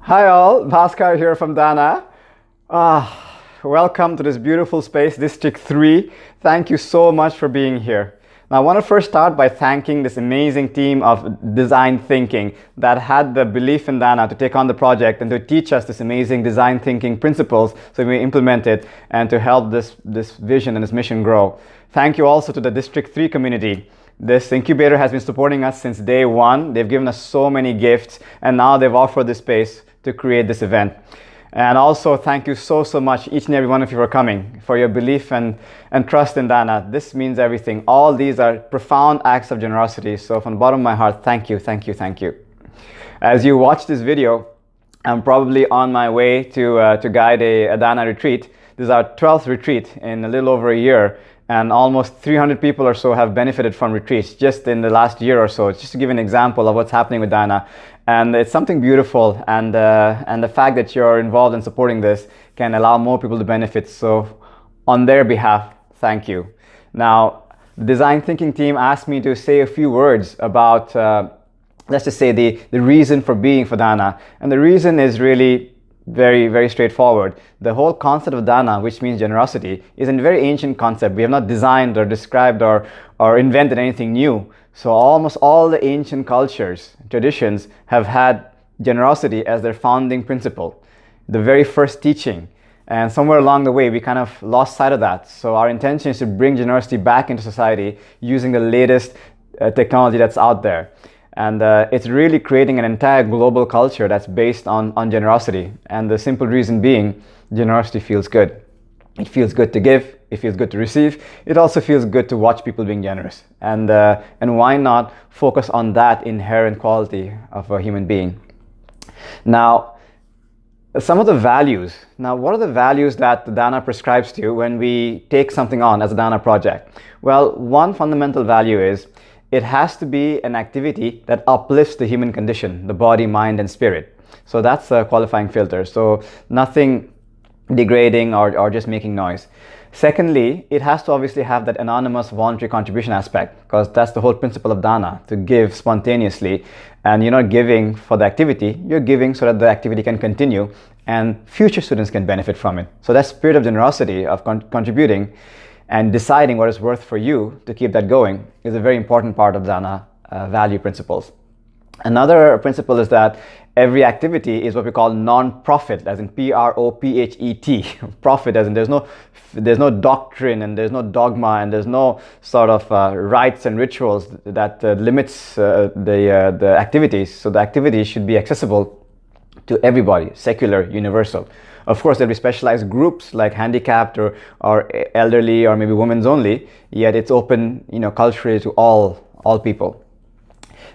Hi all, Bhaskar here from Dana. Welcome to this beautiful space, District 3. Thank you so much for being here. Now, I want to first start by thanking this amazing team of design thinking that had the belief in Dana to take on the project and to teach us this amazing design thinking principles so we implement it and to help this vision and this mission grow. Thank you also to the District 3 community. This incubator has been supporting us since day one. They've given us so many gifts and now they've offered this space to create this event. And also thank you so much, each and every one of you, for coming, for your belief and trust in Dana. This means everything. All these are profound acts of generosity. So from the bottom of my heart, thank you, thank you, thank you. As you watch this video, I'm probably on my way to guide a Dana retreat. This is our 12th retreat in a little over a year. And almost 300 people or so have benefited from retreats just in the last year or so, just to give an example of what's happening with Dana. And it's something beautiful, and the fact that you're involved in supporting this can allow more people to benefit. So on their behalf, thank you. Now, the design thinking team asked me to say a few words about, let's just say, the reason for being for Dana. And the reason is really very straightforward. The whole concept of Dana, which means generosity, is a very ancient concept. We have not designed or described or invented anything new. So almost all the ancient cultures, traditions, have had generosity as their founding principle, the very first teaching. And somewhere along the way, we kind of lost sight of that. So our intention is to bring generosity back into society using the latest technology that's out there. And it's really creating an entire global culture that's based on generosity. And the simple reason being, generosity feels good. It feels good to give. It feels good to receive. It also feels good to watch people being generous. And why not focus on that inherent quality of a human being? Now, some of the values. Now, what are the values that Dana prescribes to when we take something on as a Dana project? Well, one fundamental value is it has to be an activity that uplifts the human condition, the body, mind, and spirit. So that's a qualifying filter. So nothing degrading or just making noise. Secondly, it has to obviously have that anonymous voluntary contribution aspect, because that's the whole principle of Dana, to give spontaneously. And you're not giving for the activity, you're giving so that the activity can continue and future students can benefit from it. So that spirit of generosity, of contributing and deciding what is worth for you to keep that going, is a very important part of Dana value principles. Another principle is that every activity is what we call non-profit, as in P-R-O-P-H-E-T. Profit, as in there's no doctrine and there's no dogma and there's no sort of rites and rituals that limits the activities. So the activities should be accessible to everybody, secular, universal. Of course, there'll be specialized groups like handicapped or elderly or maybe women's only, yet it's open, culturally to all people.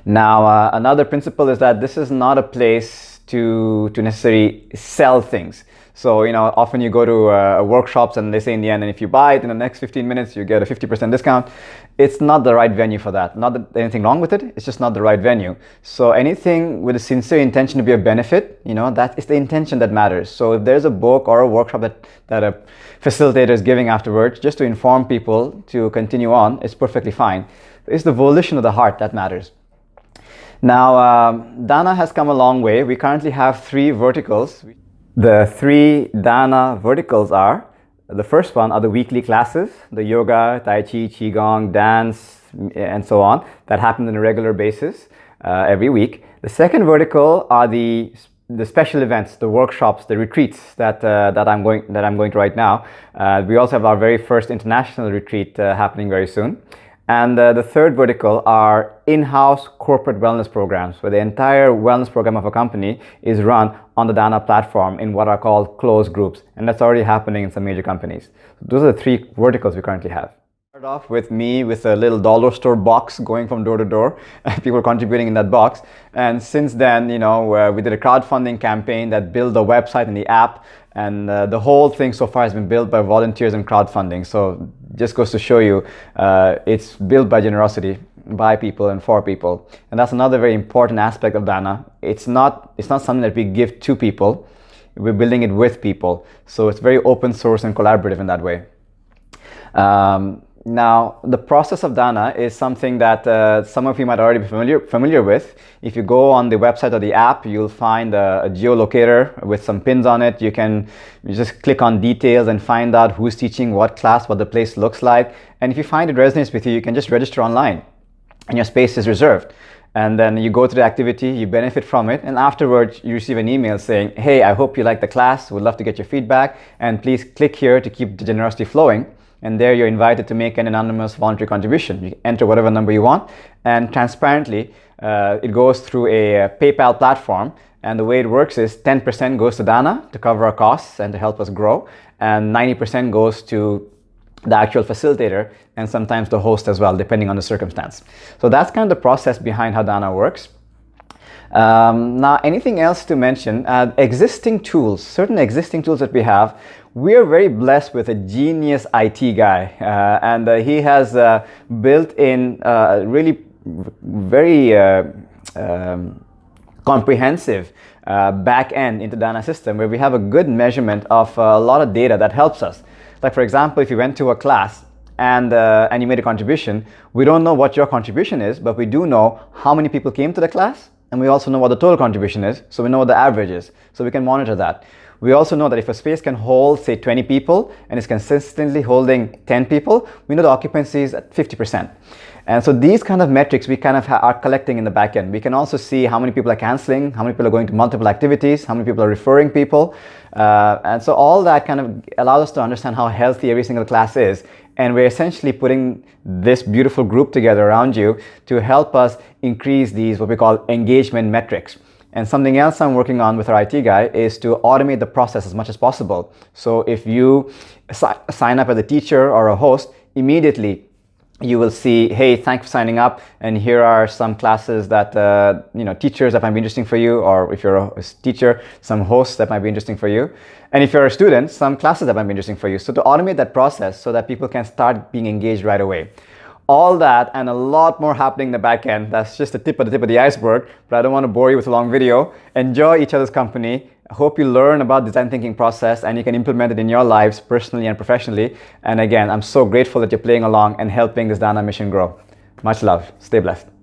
Now, another principle is that this is not a place to necessarily sell things. So, often you go to workshops and they say in the end, and if you buy it in the next 15 minutes, you get a 50% discount. It's not the right venue for that. Not that anything wrong with it, it's just not the right venue. So anything with a sincere intention to be a benefit, that is the intention that matters. So if there's a book or a workshop that a facilitator is giving afterwards, just to inform people to continue on, it's perfectly fine. It's the volition of the heart that matters. Now, Dana has come a long way. We currently have 3 verticals. The 3 Dana verticals are, the first one are the weekly classes, the yoga, tai chi, qigong, dance, and so on, that happen on a regular basis every week. The second vertical are the special events, the workshops, the retreats that I'm going to right now. We also have our very first international retreat happening very soon. And the third vertical are in-house corporate wellness programs, where the entire wellness program of a company is run on the Dana platform in what are called closed groups. And that's already happening in some major companies. So those are the 3 verticals we currently have. Started off with me with a little dollar store box going from door to door, people contributing in that box. And since then, we did a crowdfunding campaign that built the website and the app. And the whole thing so far has been built by volunteers and crowdfunding. So just goes to show you, it's built by generosity, by people and for people. And that's another very important aspect of Dana. It's not something that we give to people. We're building it with people. So it's very open source and collaborative in that way. Now, the process of daana is something that some of you might already be familiar with. If you go on the website or the app, you'll find a geolocator with some pins on it. You just click on details and find out who's teaching what class, what the place looks like. And if you find it resonates with you, you can just register online and your space is reserved. And then you go through the activity, you benefit from it, and afterwards you receive an email saying, hey, I hope you like the class, would love to get your feedback, and please click here to keep the generosity flowing. And there you're invited to make an anonymous voluntary contribution. You enter whatever number you want, and transparently it goes through a PayPal platform. And the way it works is 10% goes to daana to cover our costs and to help us grow, and 90% goes to the actual facilitator and sometimes the host as well, depending on the circumstance. So that's kind of the process behind how daana works. Now, anything else to mention? Existing tools, certain existing tools that we have. We are very blessed with a genius IT guy, and he has built in really very comprehensive back end into daana system, where we have a good measurement of a lot of data that helps us. Like, for example, if you went to a class and you made a contribution, we don't know what your contribution is, but we do know how many people came to the class, and we also know what the total contribution is, so we know what the average is, so we can monitor that. We also know that if a space can hold, say, 20 people and is consistently holding 10 people, we know the occupancy is at 50%. And so these kind of metrics we kind of are collecting in the back end. We can also see how many people are canceling, how many people are going to multiple activities, how many people are referring people. And so all that kind of allows us to understand how healthy every single class is. And we're essentially putting this beautiful group together around you to help us increase these, what we call engagement metrics. And something else I'm working on with our IT guy is to automate the process as much as possible. So if you sign up as a teacher or a host, immediately you will see, hey, thanks for signing up, and here are some classes that, teachers that might be interesting for you, or if you're a teacher, some hosts that might be interesting for you. And if you're a student, some classes that might be interesting for you. So to automate that process so that people can start being engaged right away. All that and a lot more happening in the back end. That's just the tip of the iceberg, but I don't want to bore you with a long video. Enjoy each other's company. I hope you learn about design thinking process and you can implement it in your lives personally and professionally. And again, I'm so grateful that you're playing along and helping this daana mission grow. Much love. Stay blessed.